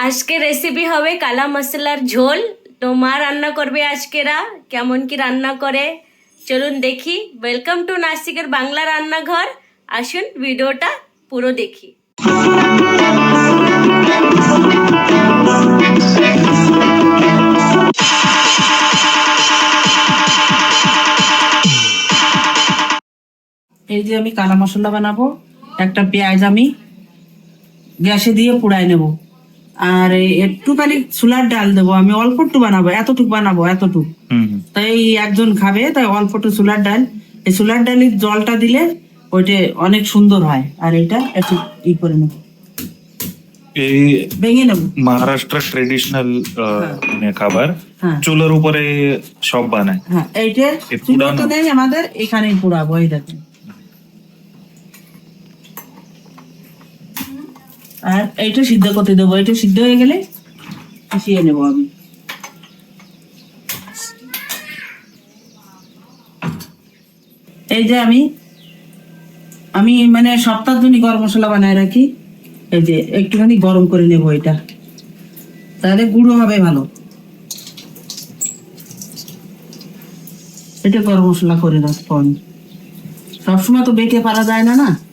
আজকে রেসিপি হবে কালা মশলার ঝোল। তো মা রান্না করবে আজকেরা। কেমন কি রান্না করে চলুন দেখি। ওয়েলকাম টু নাসিকের বাংলা রান্নাঘর। আসুন ভিডিওটা পুরো দেখি। এই যে আমি কালা মশলা বানাবো। একটা পেঁয়াজ আমি গ্যাসে দিয়ে পুড়াই নেব, আর একটুখানি ছোলার ডাল দেবো। আমি অল্প একটু বানাবো, এতটুকু। তাই একজন খাবে, তাই অল্প একটু ছোলার ডাল। এই ছোলার ডালের জলটা দিলে ওইটা অনেক সুন্দর হয়। আর এটা একটু করে নেবো, এই ভেঙে নেবো। মহারাষ্ট্র ট্রেডিশনাল খাবার। হ্যাঁ। চুলার উপরে সব বানায়। হ্যাঁ, এইটা এই চুলো পুরানো- তো নেই আমাদের, এখানেই পুড়াবো। এইটাতে আর এইটা সিদ্ধ করতে দেবো। এটা সিদ্ধ হয়ে গেলে মিশিয়ে নেবো আমি। এই যে আমি মানে সপ্তাহ জন্য গরম মশলা বানায় রাখি। এই যে একটুখানি গরম করে নেবো এটা, তাহলে গুঁড়ো হবে ভালো। এটা গরম মশলা করে রাখবো আমি। সবসময় তো বেটে পারা যায় না না।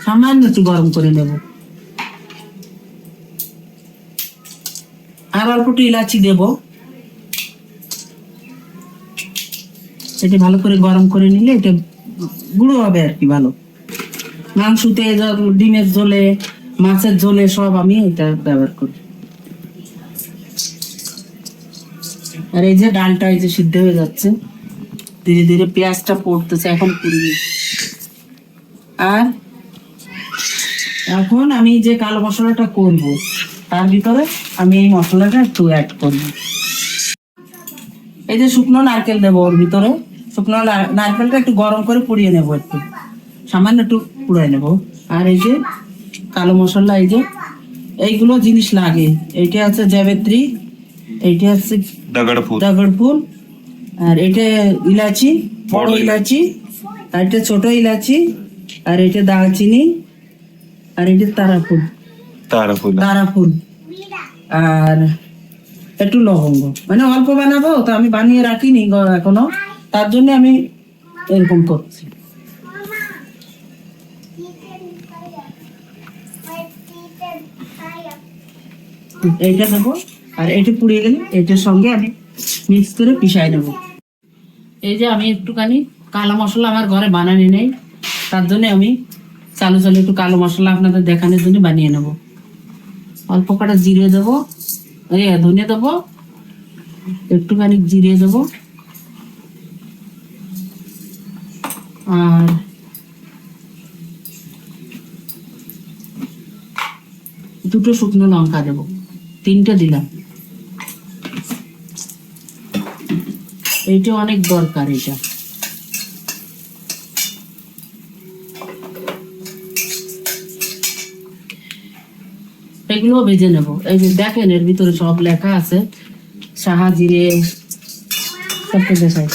সামান্য একটু গরম করে নেব। আর অল্প একটু ইলাচি দেব। এটা ভালো করে গরম করে নিলে এটা গুঁড়ো হবে আর কি ভালো। মাংসতে, ডিমের ঝোলে, মাছের ঝোলে সব আমি এটা ব্যবহার করি। আর এই যে ডালটা এই যে সিদ্ধ হয়ে যাচ্ছে, ধীরে ধীরে পেঁয়াজটা পড়তেছে, এখন পুড়িয়ে। আর এখন আমি যে কালো মশলাটা করব, তার ভিতরে আমি এই মশলাটা একটু অ্যাড করব। এই যে শুকনো নারকেল দেবো ওর ভিতরে। শুকনো নারকেলটা একটু গরম করে পুড়িয়ে নেবো, একটু সামান্য একটু পুড়িয়ে নেবো। আর এই যে কালো মশলা, এই যে এইগুলো জিনিস লাগে। এইটা আছে জাবেত্রী, এইটা আছে দাগড় ফুল, আর এটা ইলাচি, বড় ইলাচি, আর এটা ছোট ইলাচি, আর এটা দারচিনি, আর এটা তারা ফুল, আর একটু লবঙ্গ। মানে অল্প বানাবো তো, আমি বানিয়ে রাখিনি এখনো, তার জন্য আমি এরকম করছি। এইটা দেবো, আর এটা পুড়িয়ে গেলে এটার সঙ্গে আমি মিক্স করে পিষাই নেবো। এই যে আমি একটুখানি কালো মশলা আমার ঘরে বানানি নেই, তার জন্য আমি চালু একটু কালো মশলা আপনাদের দেখানোর জন্য বানিয়ে নেব। অল্প কটা জিরে দেবো, ধনে দেবো, একটুখানি জিরে দেবো, আর দুটো শুকনো লঙ্কা দেবো, 3টে দিলাম। এইটা অনেক দরকার এটা। এগুলো ভেজে নেব। এই যে দেখেন এর ভিতরে সব লেখা আছে, সাহা জিরে সবটা দেখায়।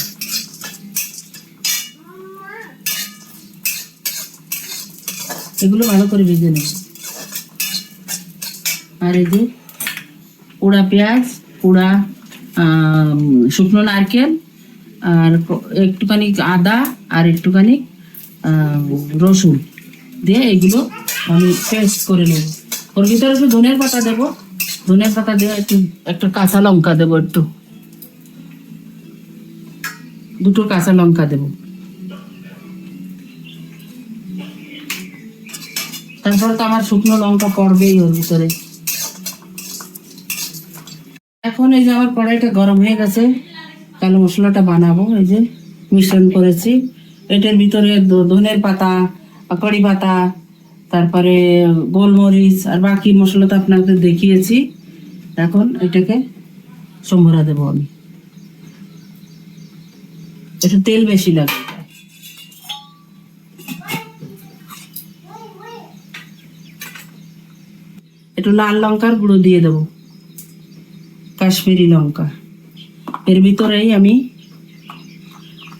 এগুলো ভালো করে ভেজে নেব। আর এই যে পোড়া পেঁয়াজ, পোড়া শুকনো নারকেল, আর একটুখানি আদা, আর একটুখানি রসুন দিয়ে এগুলো আমি পেস্ট করে নেব। ওর ভিতরে একটু ধনের পাতা দেবো, ধনের পাতা দিয়ে একটু কাঁচা লঙ্কা দেবো, দুটো কাঁচা লঙ্কা দেবো। তারপরে তো আমার শুকনো লঙ্কা পড়বেই ওর ভিতরে। এখন এই যে আমার কড়াইটা গরম হয়ে গেছে, কালো মশলাটা বানাবো। এই যে মিশ্রণ করেছি, এটার ভিতরে ধনের পাতা, কারি পাতা, তারপরে গোলমরিচ, আর বাকি মশলা তো আপনাদের দেখিয়েছি। এখন এটাকে সম্ভরা দেবো আমি। একটু তেল বেশি লাগবে। একটু লাল লঙ্কার গুঁড়ো দিয়ে দেবো, কাশ্মীরি লঙ্কা। এর ভিতরেই আমি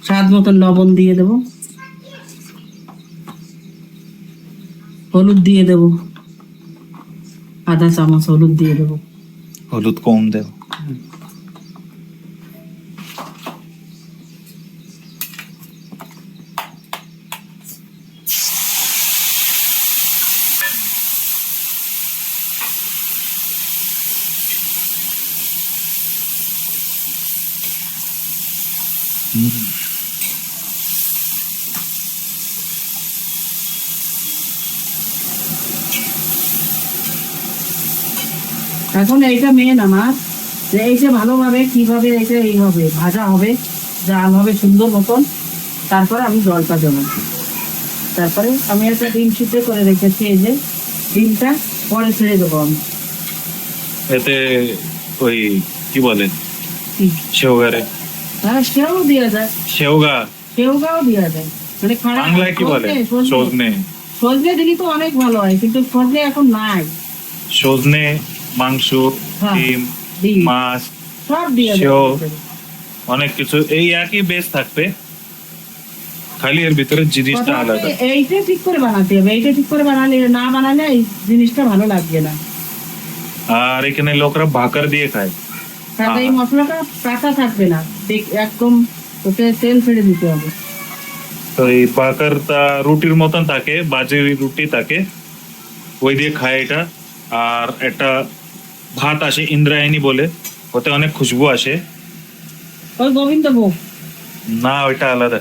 স্বাদ মতন লবণ দিয়ে দেবো। হলুদ দিয়ে দেব, আধা চামচ হলুদ দিয়ে দেবো। হলুদ কম দেও। এখন এইটা মেন আমার, যে এই যে ভালোভাবে কিভাবে এইটা এই হবে, ভাজা হবে, জাল হবে সুন্দর মতন, তারপরে আমি জলটা দেবো। তারপরে আমি একটা ডিম সিদ্ধ করে রেখেছি, এই যে ডিমটা পরে ছেড়ে দেবো আমি। এতে ওই কি বলে হুম। সেওগারে, হ্যাঁ, সেও দেওয়া যায়, সেওগা সেওগাও দেওয়া যায়, মানে খারাপ বাংলায় কি বলে? সজনে। সজনে দিলে তো অনেক ভালো হয়, কিন্তু সজনে এখন নাই। সজনে, মাংস, হ্যাঁ, ডিম, ডিম মাছ, সব দিয়ে সেও, দেবো। অনেক কিছু এই একই বেস থাকবে, খালি এর ভিতরে জিনিসটা কথা আলাদা। হচ্ছে এইটা ঠিক করে বানাতে হবে, এইটা ঠিক করে বানালে, না বানালে এই জিনিসটা ভালো লাগবে না। আর এখানে লোকরা ভাকার দিয়ে খায়। তাতে এই মশলাটা কাঁচা থাকবে না, একদম ওতে তেল ফেলে দিতে হবে। তো এই ভাকারটা রুটির মতন থাকে, বাজি রুটি থাকে, ওই দিয়ে খায় এটা। আর একটা ভাত আসে ইন্দ্রায়ণী বলে, ওতে অনেক খুশবু আসে। ওই গোবিন্দভোগ, না, ওইটা আলাদা,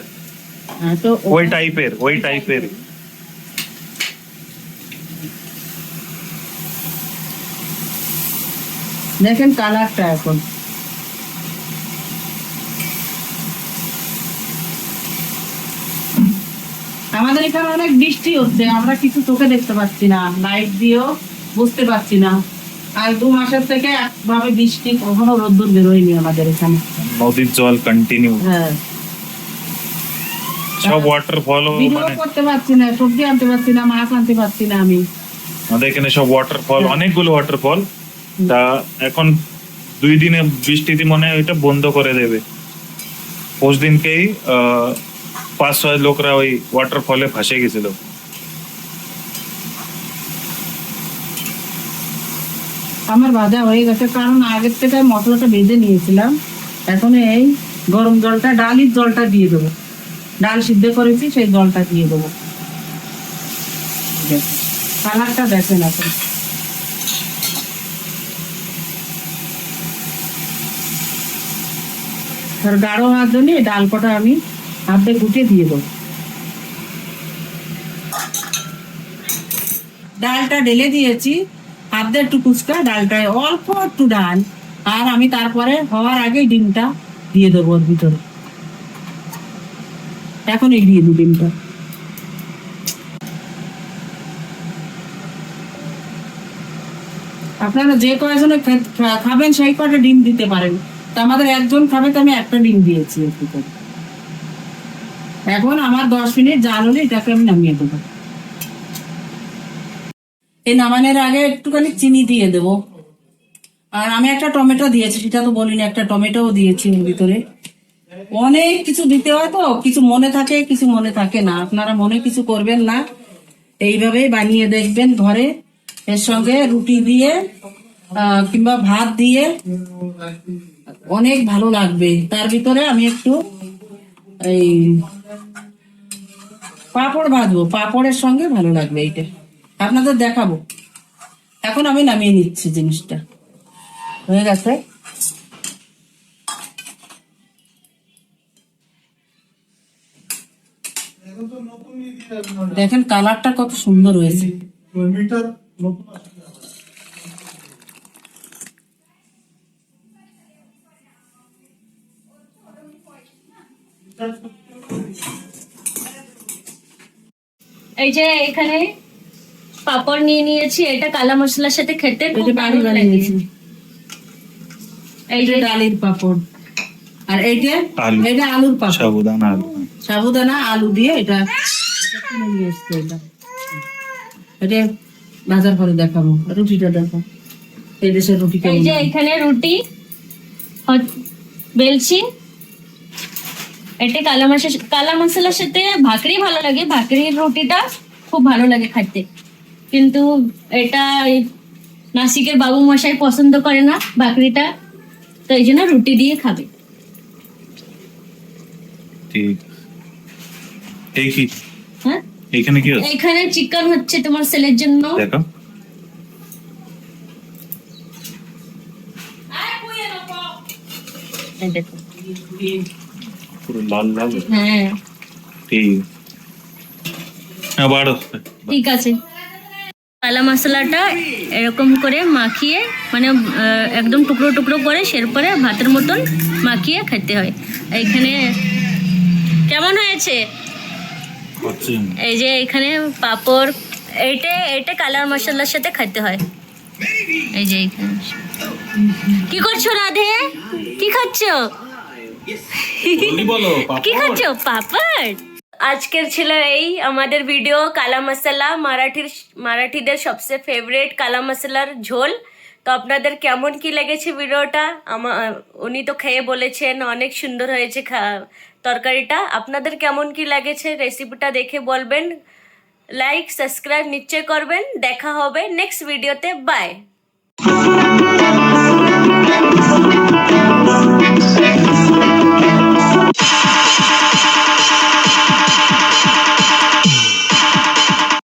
তো ওই টাইপের। দেখেন কালারটা এখন। আমাদের এখানে অনেক বৃষ্টি হচ্ছে, আমরা কিছু চোখে দেখতে পাচ্ছি না, লাইট দিয়েও বুঝতে পারছি না। আর 2 মাসের থেকে একভাবে বৃষ্টি, কখনো রোদ্দুর বেরোয়নি আমাদের এখানে। নদীর জল কন্টিনিউ, হ্যাঁ, সব ওয়াটারফল। ভিডিও মানে করতে পারছি না, সবজি আনতে পারছি না, মাছ আনতে পারছি না আমি। আমাদের এখানে সব ওয়াটারফল, অনেকগুলো ওয়াটারফল। তা এখন 2 দিনে বৃষ্টিতে মনে হয় ওইটা বন্ধ করে দেবে। পরশ দিনকেই 5-6 লোকরা ওই ওয়াটারফলে ফাঁসে গেছিল। আমার ভাজা হয়ে গেছে, কারণ আগের থেকে মশলাটা ভেজে নিয়েছিলাম। এখন এই গরম জলটা, ডালের জলটা দিয়ে দেবো, ডাল সিদ্ধ করেছি সেই জলটা দিয়ে দেবো। কালারটা দেখেন এখন। আর গাঢ় হওয়ার জন্য এই ডাল কটা আমি হাতে গুটে দিয়ে দেবো। ডালটা ঢেলে দিয়েছি, হাত দিয়ে একটু কুচকা, ডালটায় অল্প একটু ডাল, আর আমি তারপরে হওয়ার আগে ডিমটা দিয়ে দেবো ওর ভিতরে। এখনই দিয়ে দিই ডিমটা। আপনারা যে কয়জনে খাবেন সেই কটা ডিম দিতে পারেন, তা আমাদের একজন খাবে, তো আমি একটা ডিম দিয়েছি এর ভিতরে। এখন আমার 10 মিনিট জাল হলে এটাকে আমি নামিয়ে দেবো। এই নামানোর আগে একটুখানি চিনি দিয়ে দেবো। আর আমি একটা টমেটো দিয়েছি, সেটা তো বলিনি, একটা টমেটোও দিয়েছি এর ভিতরে। অনেক কিছু দিতে হয়, তো কিছু মনে থাকে, কিছু মনে থাকে না। আপনারা মনে কিছু করবেন না, এইভাবে বানিয়ে দেখবেন ঘরে। এর সঙ্গে রুটি দিয়ে কিংবা ভাত দিয়ে অনেক ভালো লাগবে। তার ভিতরে আমি একটু এই পাঁপড় ভাজবো, পাঁপড়ের সঙ্গে ভালো লাগবে এইটা, আপনাদের দেখাবো। এখন আমি নামিয়ে নিচ্ছি, জিনিসটা হয়ে গেছে। দেখেন কালারটা কত সুন্দর হয়েছে। এই যে এখানে পাপড় নিয়ে নিয়েছি, এটা কালা মশলার সাথে খেতে খুব এটা বাড়ি ভালো লাগে। বানিয়েছি, এই এইটা যে ডালের পাপড়, আর এইটা আলু। এটা আলুর পাপড়, সাবুদানা আলু। সাবুদানা আলু দিয়ে এটা কিনে নিয়ে এসছে। এটা বাজার করে দেখাবো, রুটিটা দেখো, এই দেশের রুটি এই কেমন যে হয়। এখানে রুটি বেলছি। এটা কালা মশলার সাথে ভাকরি ভালো লাগে, ভাকরির রুটিটা খুব ভালো লাগে খেতে। কিন্তু এটা নাসিকের বাবু মশাই পছন্দ করে না ভাকরিটা, তো এই জন্য রুটি দিয়ে খাবে। ঠিক। এই কি হ্যাঁ, এইখানে কি হচ্ছে এখানে চিকেন হচ্ছে তোমার ছেলের জন্য। দেখো। এই দেখো। পুরো লাল লাল। হ্যাঁ ঠিক। হ্যাঁ বাড়ো। ঠিক আছে। কালা মশলাটা এরকম করে মাখিয়ে মানে একদম টুকরো টুকরো করে সেরপরে ভাতের মতন মাখিয়ে খেতে হয়। এইখানে কেমন হয়েছে? হচ্ছে। এই যে এখানে পাঁপড়, এইটা কালার মশলার সাথে খেতে হয়। এই যে এইখানে কি করছো রাধে? কি খাচ্ছো? বলো কি খাচ্ছো? পাপড়। আজকের ছিল এই আমাদের ভিডিও কালা মশলা, মারাঠিদের সবচেয়ে ফেভারিট কালা মশলার ঝোল। তো আপনাদের কেমন কি লেগেছে ভিডিওটা? উনি তো খেয়ে বলেছেন অনেক সুন্দর হয়েছে তরকারিটা। আপনাদের কেমন কি লেগেছে রেসিপিটা দেখে বলবেন। লাইক সাবস্ক্রাইব নিশ্চয় করবেন। দেখা হবে নেক্সট ভিডিওতে। বাই।